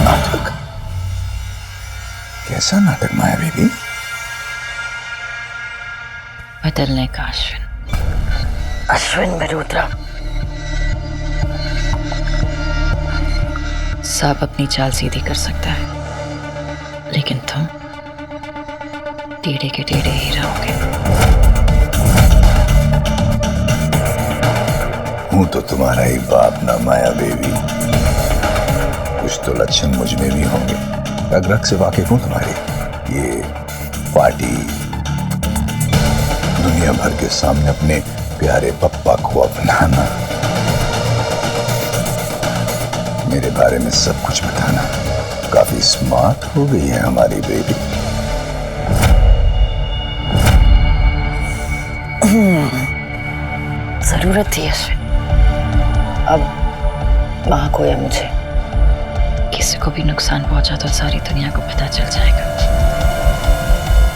नाटक? कैसा नाटक माया बेबी? बदलने का अश्विन, अश्विन मल्होत्रा। सब अपनी चाल सीधी कर सकता है, लेकिन तुम टेढ़े के टेढ़े ही रहोगे। हूं तो तुम्हारा ही बाप ना माया बेबी। कुछ तो लक्षण मुझ में भी होंगे। रग रग से वाकिफ हूं तुम्हारी। ये पार्टी, दुनिया भर के सामने अपने प्यारे पप्पा को अपनाना, मेरे बारे में सब कुछ बताना, काफी स्मार्ट हो गई है हमारी बेबी। जरूरत थी अश्विन। अब वहां खोया मुझे। किसी को भी नुकसान पहुंचा तो सारी दुनिया को पता चल जाएगा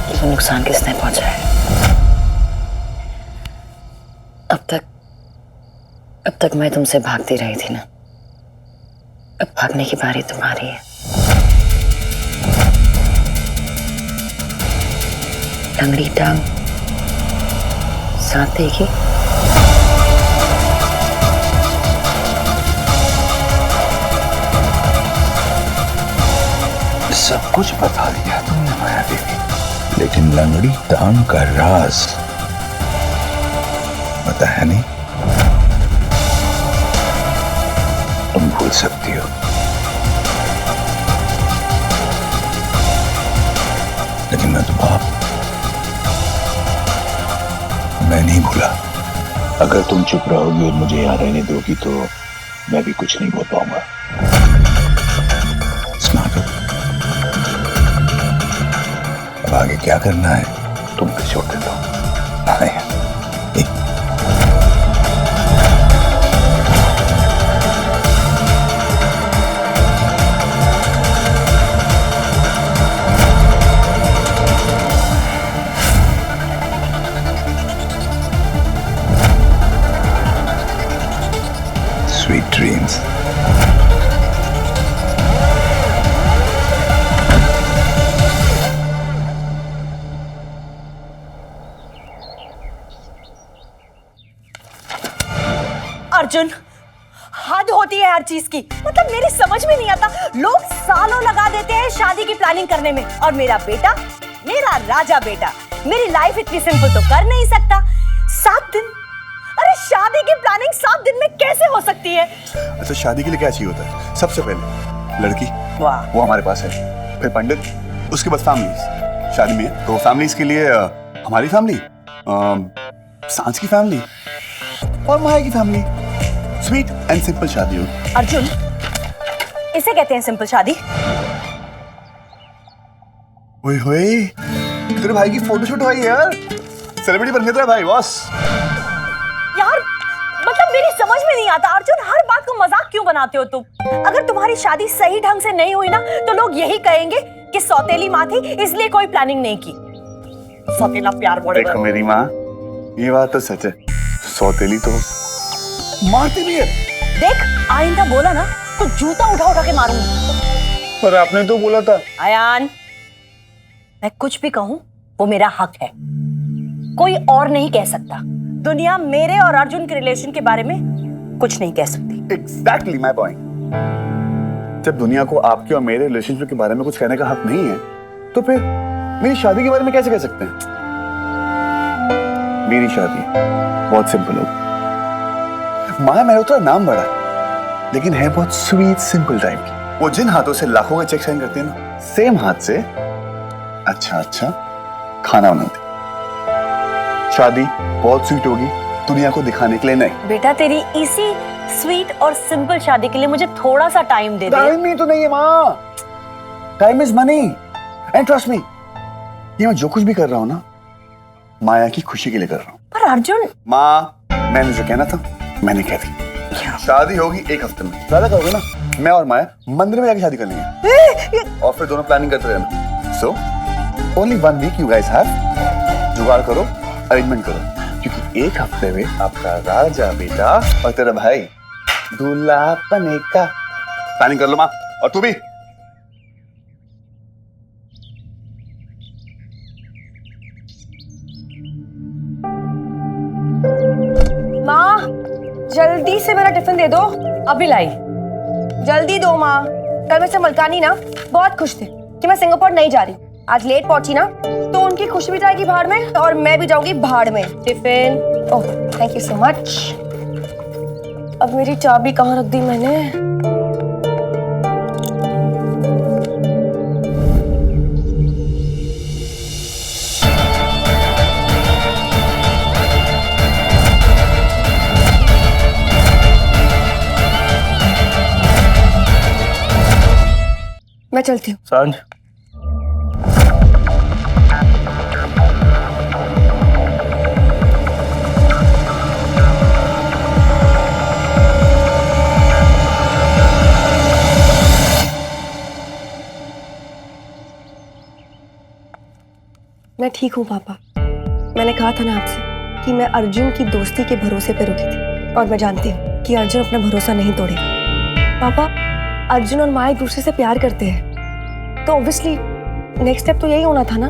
कि वो नुकसान किसने पहुंचा है। अब तक मैं तुमसे भागती रही थी ना, अब भागने की बारी तुम्हारी है। लंगड़ी टांग साथ देखी। सब कुछ बता दिया तुमने माया देवी, लेकिन लंगड़ी टांग का राज पता है नहीं। तुम भूल सकती हो, लेकिन मैं तो बाप, मैं नहीं भूला। अगर तुम चुप रहोगी और मुझे यहाँ रहने दोगी तो मैं भी कुछ नहीं बोल पाऊंगा। स्मार्ट हो। अब आगे क्या करना है तुम पे छोड़ देता हूं। हाँ, sweet dreams. अर्जुन, हद होती है हर चीज की। मतलब मेरी समझ में नहीं आता, लोग सालों लगा देते हैं शादी की प्लानिंग करने में, और मेरा बेटा, मेरा राजा बेटा, मेरी लाइफ इतनी सिंपल तो कर नहीं सकता। 7 दिन? अरे शादी की प्लानिंग 7 दिन में कैसे हो सकती है? अच्छा, शादी के लिए क्या चाहिए होता है? सबसे पहले लड़की, वाह, वो हमारे पास है। फिर पंडित, उसके बाद फैमिलीज। शादी में तो फैमिलीज के लिए हमारी फैमिली, सांस की फैमिली और माया की फैमिली। स्वीट एंड सिंपल शादी हो। अर्जुन, इसे कहते हैं सिंपल शादी? ओए होए, तेरे भाई की फोटोशूट हुई है यार। सेलिब्रिटी बन गया तेरा भाई, बॉस। यार मतलब मेरी समझ में नहीं आता अर्जुन, हर बात को मजाक क्यों बनाते हो तुम? अगर तुम्हारी शादी सही ढंग से नहीं हुई ना तो लोग यही कहेंगे कि सौतेली माँ थी इसलिए कोई प्लानिंग नहीं की। सौतेला प्यार बोले। देखो मेरी माँ, ये बात तो सच है, सौतेली तो मारती भी है। देख, आइंदा बोला ना तो जूता उठा उठा के मारूंगी। पर आपने तो बोला था। अयान, मैं कुछ भी कहूं वो मेरा हक है, कोई और नहीं कह सकता। दुनिया मेरे और अर्जुन के रिलेशन के बारे में कुछ नहीं कह सकती। Exactly my point. जब दुनिया को आपके और मेरे रिलेशनशिप के बारे में कुछ कहने का हक नहीं है, तो फिर मेरी शादी के बारे में कैसे कह सकते हैं? मेरी शादी बहुत सिंपल होगी। माया मल्होत्रा नाम बड़ा है, लेकिन है बहुत स्वीट सिंपल टाइप की। वो जिन हाथों से लाखों के चेक साइन करते हैं ना, सेम हाथ से अच्छा खाना बनाते। शादी बहुत स्वीट होगी, दुनिया को दिखाने के लिए नहीं। बेटा, तेरी इसी स्वीट और सिंपल शादी के लिए मुझे थोड़ा सा टाइम दे दे। टाइम ही तो नहीं है माँ, time is money and trust me, ये मैं जो कुछ भी कर रहा हूँ ना, माया की खुशी के लिए कर रहा हूँ। पर अर्जुन, माँ, मैंने जो कहना था मैंने कह दी। शादी होगी 1 हफ्ते में। ज्यादा कहोगे ना, मैं और माया मंदिर में जाके शादी कर लेंगे और फिर दोनों प्लानिंग करते रहना। So only 1 week you guys have. जुगाड़ करो, अरेंजमेंट करो, क्योंकि एक हफ्ते में आपका राजा बेटा और तेरा भाई दूल्हा बनेगा। प्लानिंग कर लो माँ, और तू भी। माँ जल्दी से मेरा टिफिन दे दो। अभी लाई। जल्दी दो माँ। कल मिस्टर मलकानी ना बहुत खुश थे कि मैं सिंगापुर नहीं जा रही। आज लेट पहुंची ना तो उनकी खुशी भी जाएगी भाड़ में और मैं भी जाऊंगी भाड़ में। Tiffin. Oh thank you so much. अब मेरी चाबी कहाँ रख दी मैंने? मैं चलती हूँ। सांझ। मैं ठीक हूँ पापा। मैंने कहा था ना आपसे कि मैं अर्जुन की दोस्ती के भरोसे पे रुकी थी, और मैं जानती हूँ कि अर्जुन अपना भरोसा नहीं तोड़ेगा। पापा अर्जुन और माया एक दूसरे से प्यार करते हैं, तो ऑब्वियसली नेक्स्ट स्टेप तो यही होना था ना।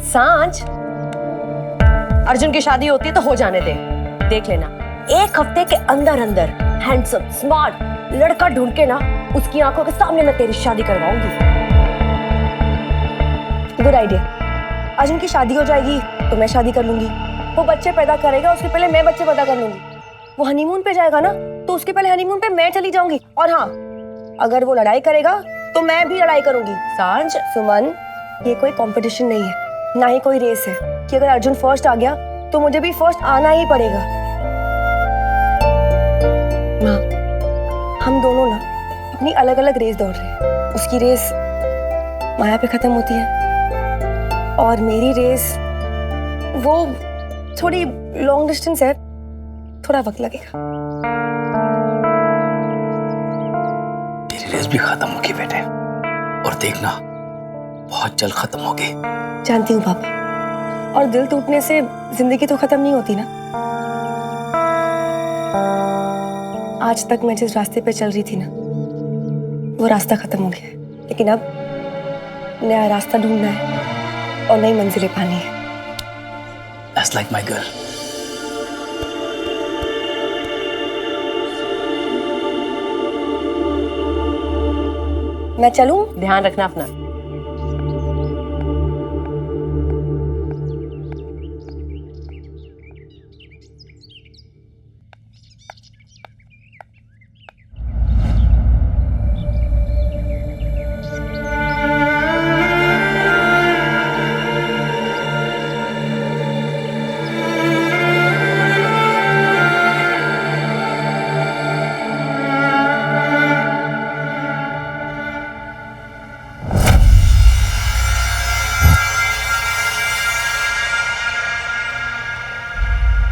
सांझ, अर्जुन की शादी होती है तो हो जाने दे। देख लेना, एक हफ्ते के अंदर अंदर हैंडसम स्मार्ट लड़का ढूंढ के ना उसकी आंखों के सामने मैं तेरी शादी करवाऊंगी। Good idea. अर्जुन की शादी हो जाएगी तो मैं शादी कर लूंगी। वो बच्चे पैदा करेगा, उसके पहले मैं बच्चे पैदा कर लूंगी। वो हनीमून पे जाएगा ना तो उसके पहले हनीमून पे मैं चली जाऊंगी। और हाँ, अगर वो लड़ाई करेगा तो मैं भी लड़ाई करूंगी। सांझ, सुमन, ये कोई कंपटीशन नहीं है, ना ही कोई रेस है कि अगर अर्जुन फर्स्ट आ गया तो मुझे भी फर्स्ट आना ही पड़ेगा। माँ, हम दोनों ना अपनी अलग अलग रेस दौड़ रहे हैं। उसकी रेस माया पे खत्म होती है और मेरी रेस वो थोड़ी लॉन्ग डिस्टेंस है, थोड़ा वक्त लगेगा। तेरी रेस भी खत्म होगी बेटे, और देखना बहुत जल्द खत्म होगी। जानती हूँ पापा, और दिल टूटने से जिंदगी तो खत्म नहीं होती ना। आज तक मैं जिस रास्ते पे चल रही थी ना, वो रास्ता खत्म हो गया है, लेकिन अब नया रास्ता ढूंढना है और नई मंजिलें पानी है। That's like my girl. मैं चलूं? ध्यान रखना अपना।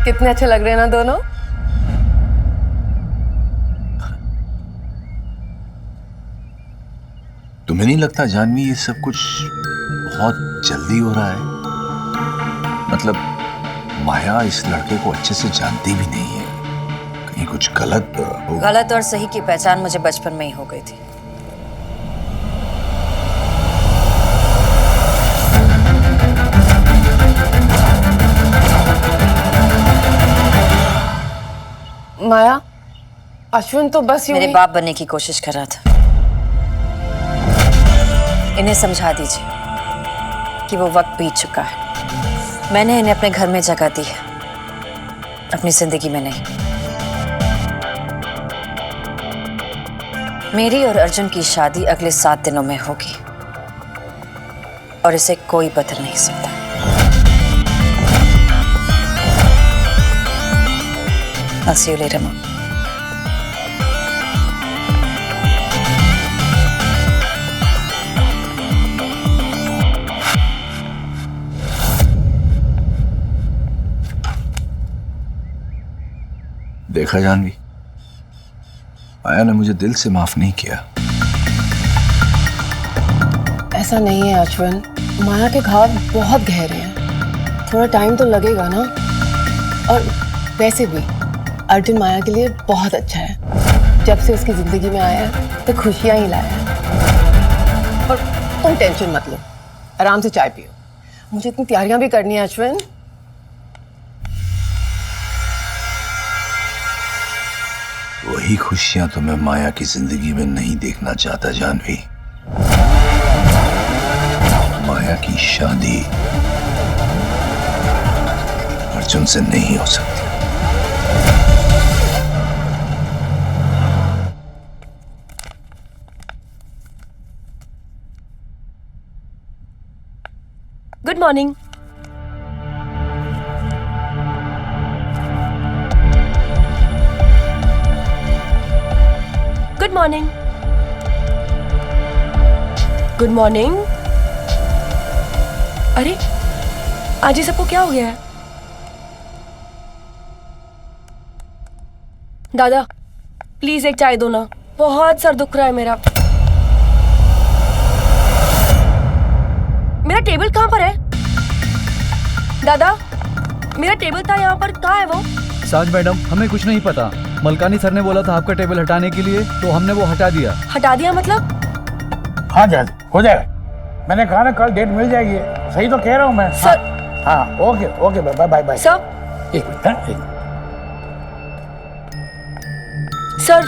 कितने अच्छे लग रहे हैं ना दोनों। तुम्हें नहीं लगता जानवी ये सब कुछ बहुत जल्दी हो रहा है? मतलब माया इस लड़के को अच्छे से जानती भी नहीं है, कहीं कुछ गलत हो। गलत और सही की पहचान मुझे बचपन में ही हो गई थी। माया, अश्विन तो बस यूं मेरे ही बाप बनने की कोशिश कर रहा था। इन्हें समझा दीजिए कि वो वक्त बीत चुका है। मैंने इन्हें अपने घर में जगह दी है, अपनी जिंदगी में नहीं। मेरी और अर्जुन की शादी अगले 7 दिनों में होगी और इसे कोई बदल नहीं सकता। I'll see you later, Mom. देखा जानवी, माया ने मुझे दिल से माफ नहीं किया। ऐसा नहीं है अश्विन, माया के घाव बहुत गहरे हैं, थोड़ा टाइम तो लगेगा ना। और वैसे भी अर्जुन माया के लिए बहुत अच्छा है, जब से उसकी जिंदगी में आया है तो खुशियां ही लाया है। और तुम टेंशन मत लो, आराम से चाय पियो, मुझे इतनी तैयारियां भी करनी है अश्विन। वही खुशियां तो मैं माया की जिंदगी में नहीं देखना चाहता जानवी। माया की शादी अर्जुन से नहीं हो सकती। Good morning. Good morning. Good morning. अरे आज ये सबको क्या हो गया है? दादा प्लीज एक चाय दो ना, बहुत सर दुख रहा है मेरा। मेरा टेबल कहाँ पर है? दादा मेरा टेबल था यहाँ पर, कहाँ है वो? साज मैडम, हमें कुछ नहीं पता। मलकानी सर ने बोला था आपका टेबल हटाने के लिए, तो हमने वो हटा दिया। हटा दिया मतलब? हाँ जज हो जाएगा, मैंने कहा ना कल डेट मिल जाएगी, सही तो कह रहा हूँ मैं। सर। हाँ okay okay bye bye bye. Sir. एक मिनट, हाँ, एक मिनट। सर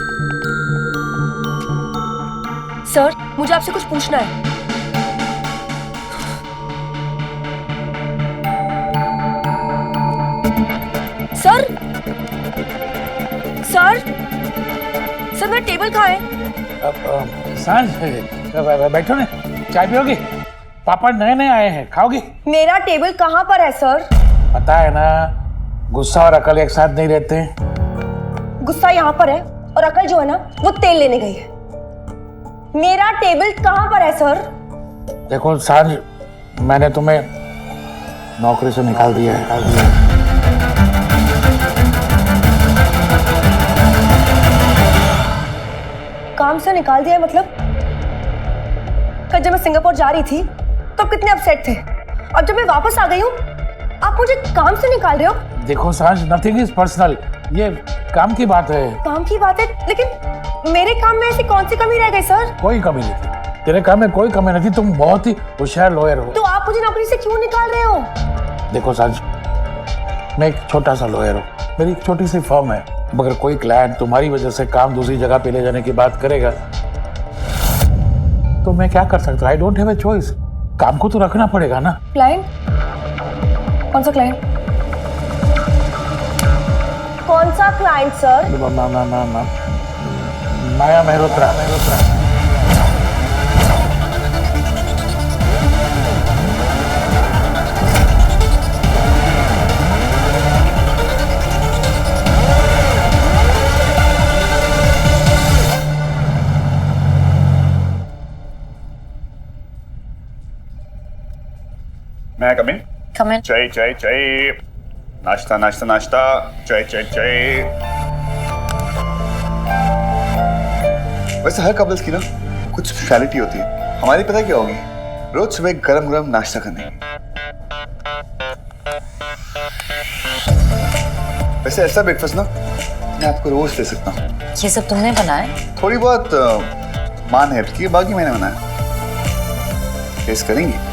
सर मुझे आपसे कुछ पूछना है। सर सर सर मेरा टेबल कहाँ है? सांझ बैठो ना, चाय पियोगी? पापा नए नए आए हैं, खाओगी? मेरा टेबल कहाँ पर है सर? पता है ना, गुस्सा और अकल एक साथ नहीं रहते। गुस्सा यहाँ पर है और अकल जो है ना वो तेल लेने गई है। मेरा टेबल कहाँ पर है सर? देखो सांझ, मैंने तुम्हें नौकरी से निकाल दिया है। काम से निकाल दिया है मतलब? कल जब मैं सिंगापुर जा रही थी तो कितने अपसेट थे, अब जब मैं वापस आ गई हूँ आप मुझे काम से निकाल रहे हो? देखो सांझ, नथिंग इज पर्सनल, ये काम की बात है। काम की बात है, लेकिन मेरे काम में ऐसी कौन सी कमी रह गई सर? कोई कमी नहीं थी, तेरे काम में कोई कमी नहीं थी, तुम बहुत ही होशियार लॉयर हो। तो आप मुझे नौकरी से क्यों निकाल रहे हो? देखो सांझ, मैं एक छोटा सा लॉयर हूँ, मेरी एक छोटी सी फर्म है, मगर कोई क्लाइंट तुम्हारी वजह से काम दूसरी जगह पे ले जाने की बात करेगा तो मैं क्या कर सकता हूँ? I don't have a choice, काम को तो रखना पड़ेगा ना। क्लाइंट? कौन सा क्लाइंट? कौन सा क्लाइंट सर? माया मेहरोत्रा। मैं कम इन? Come in. चाय चाय चाय, नाश्ता नाश्ता नाश्ता, चाय चाय चाय। वैसे हर कपल्स की ना कुछ स्पेशलिटी होती है, हमारी पता क्या होगी? रोज सुबह गरम गरम नाश्ता करने। वैसे ऐसा ब्रेकफास्ट ना मैं आपको रोज दे सकता हूँ। ये सब तुमने बनाया? थोड़ी बहुत माँ ने हेल्प की, बाकी मैंने बनाया। टेस्ट करेंगी?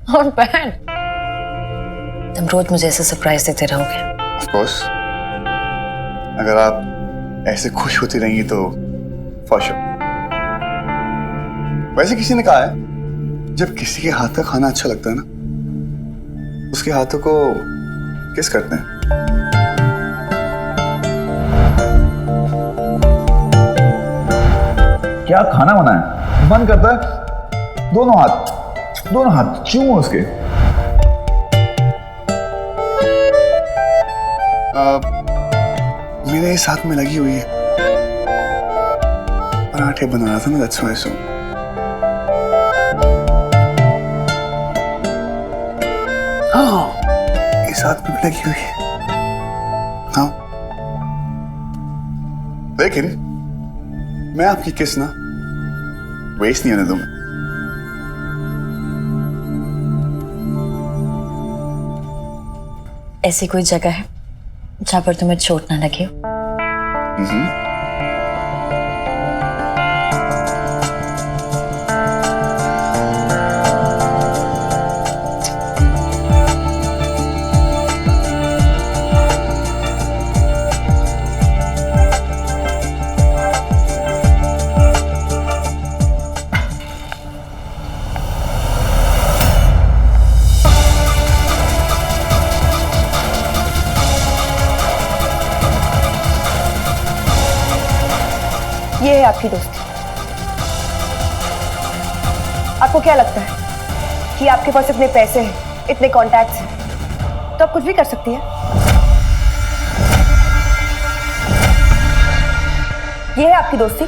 Not bad. तुम रोज मुझे ऐसे सरप्राइज देते रहोगे? Of course. अगर आप ऐसे खुश होती रहेंगी तो for sure. वैसे किसी ने कहा है जब किसी के हाथ का खाना अच्छा लगता है ना, उसके हाथों को किस करते हैं। क्या खाना बनाया, मन करता है दोनों हाथ चूमो उसके। मेरे इस हाथ में लगी हुई है, पराठे बना रहा था ना, that's why so। हाँ, इस हाथ में भी लगी हुई है। हाँ, लेकिन मैं आपकी किस ना वेस्ट नहीं होने दूंगा। ऐसी कोई जगह है जहां पर तुम्हें चोट ना लगे हो? ये है आपकी दोस्ती। आपको क्या लगता है कि आपके पास इतने पैसे हैं, इतने कॉन्टैक्ट्स हैं, तो आप कुछ भी कर सकती हैं? ये है आपकी दोस्ती।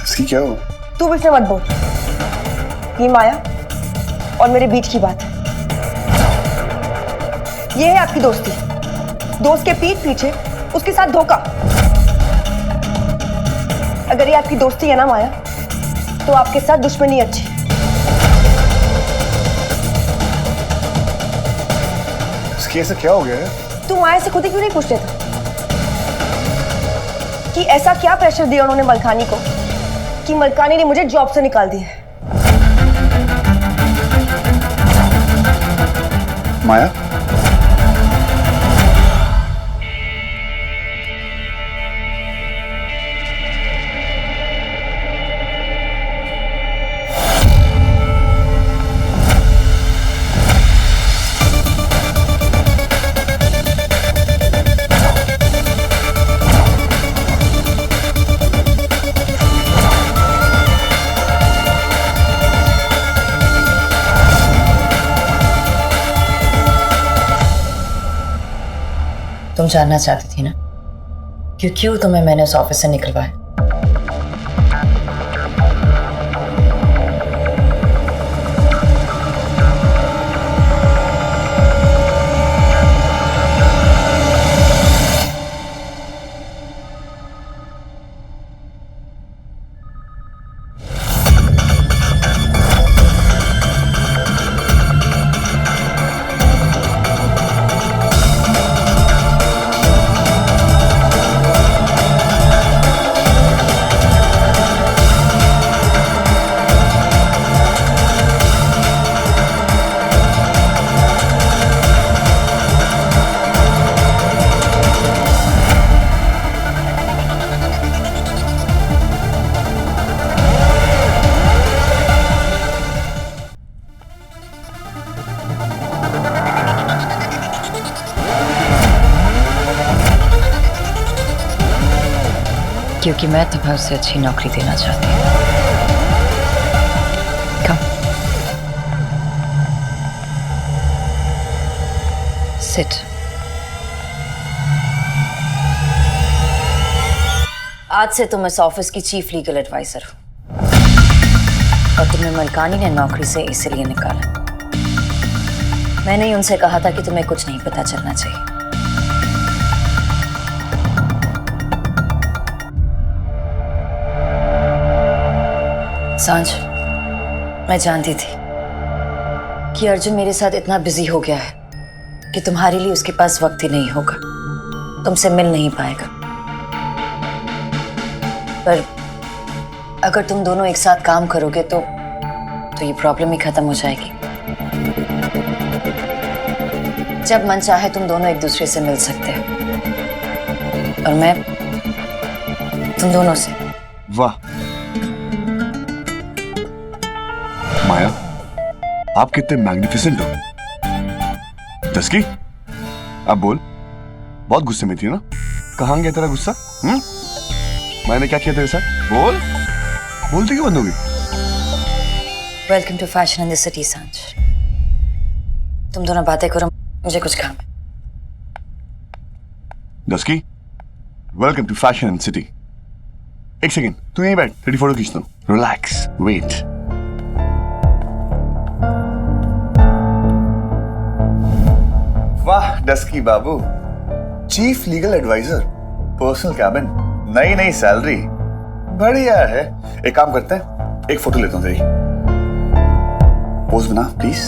इसकी क्या हुआ? तू बीच में मत बोल। ये माया और मेरे बीच की बात है। ये है आपकी दोस्ती। दोस्त के पीठ पीछे उसके साथ धोखा। अगर ये आपकी दोस्ती है ना माया, तो आपके साथ दुश्मनी अच्छी। इसकी ऐसा क्या हो गया है? तू माया से खुद ही क्यों नहीं पूछ लेता कि ऐसा क्या प्रेशर दिया उन्होंने मलकानी को कि मलकानी ने मुझे जॉब से निकाल दिया? माया, तुम जानना चाहती थी ना कि क्यों तुम्हें मैंने उस ऑफिस से निकलवाया? क्योंकि मैं तुम्हें उससे अच्छी नौकरी देना चाहती हूँ। Come. Sit. आज से तुम इस ऑफिस की चीफ लीगल एडवाइजर हो और तुम्हें मलकानी ने नौकरी से इसलिए निकाला। मैंने ही उनसे कहा था कि तुम्हें कुछ नहीं पता चलना चाहिए। सांझ, मैं जानती थी कि अर्जुन मेरे साथ इतना बिजी हो गया है कि तुम्हारे लिए उसके पास वक्त ही नहीं होगा, तुमसे मिल नहीं पाएगा। पर अगर तुम दोनों एक साथ काम करोगे तो ये प्रॉब्लम ही खत्म हो जाएगी। जब मन चाहे तुम दोनों एक दूसरे से मिल सकते हो और मैं तुम दोनों से। वाह माया, आप कितने मैग्निफिसेंट हो। जस्की, अब बोल, बहुत गुस्से में थी ना? कहाँ गया तेरा गुस्सा? मैंने क्या किया तेरे साथ? बोल, बोलती क्यों बंद हो गई? Welcome to fashion in the city Saanjh. तुम दोनों बातें करो, मुझे कुछ काम है। जस्की, welcome to fashion in city. एक सेकेंड, तू यहीं बैठ, तेरी फोटो खींचता हूँ। Relax, wait. वाह डस्की बाबू, chief legal adviser, personal cabin, नई नई सैलरी, बढ़िया है। एक काम करते हैं, एक फोटो लेता हूँ तेरी। पोज बना प्लीज।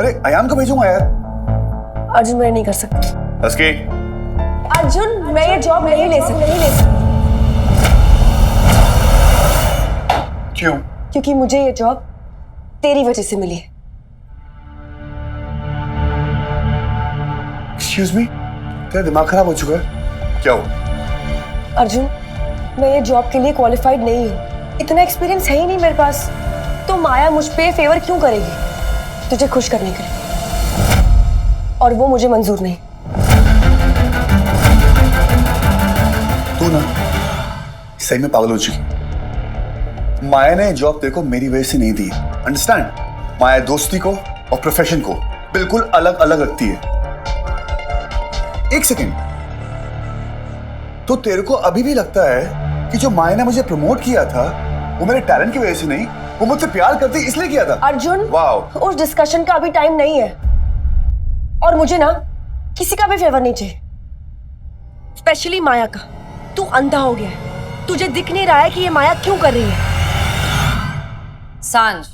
अरे अयान को भेजूंगा यार। अर्जुन मैं नहीं कर सकती। हस्की, अर्जुन मैं ये जॉब नहीं ले सकती। क्यों? क्योंकि मुझे ये जॉब तेरी वजह से मिली है। एक्सक्यूज मी, तेरा दिमाग खराब हो चुका है क्या? हो अर्जुन मैं ये जॉब के लिए क्वालिफाइड नहीं हूँ, इतना एक्सपीरियंस है ही नहीं मेरे पास। तो माया मुझ पे फेवर क्यों करेगी? तुझे खुश करने के लिए, और वो मुझे मंजूर नहीं। तू ना सही में पागल हो चुकी। माया ने जॉब तेरे को मेरी वजह से नहीं दी, अंडरस्टैंड? माया दोस्ती को और प्रोफेशन को बिल्कुल अलग अलग रखती है। एक सेकेंड, तो तेरे को अभी भी लगता है कि जो माया ने मुझे प्रमोट किया था वो मेरे टैलेंट की वजह से नहीं, वो मुझसे प्यार करती इसलिए किया था? अर्जुन वाओ, उस डिस्कशन का अभी टाइम नहीं है, और मुझे ना किसी का भी फेवर नहीं चाहिए, स्पेशली माया का। तू अंधा हो गया है, तुझे दिख नहीं रहा है कि ये माया क्यों कर रही है। सांझ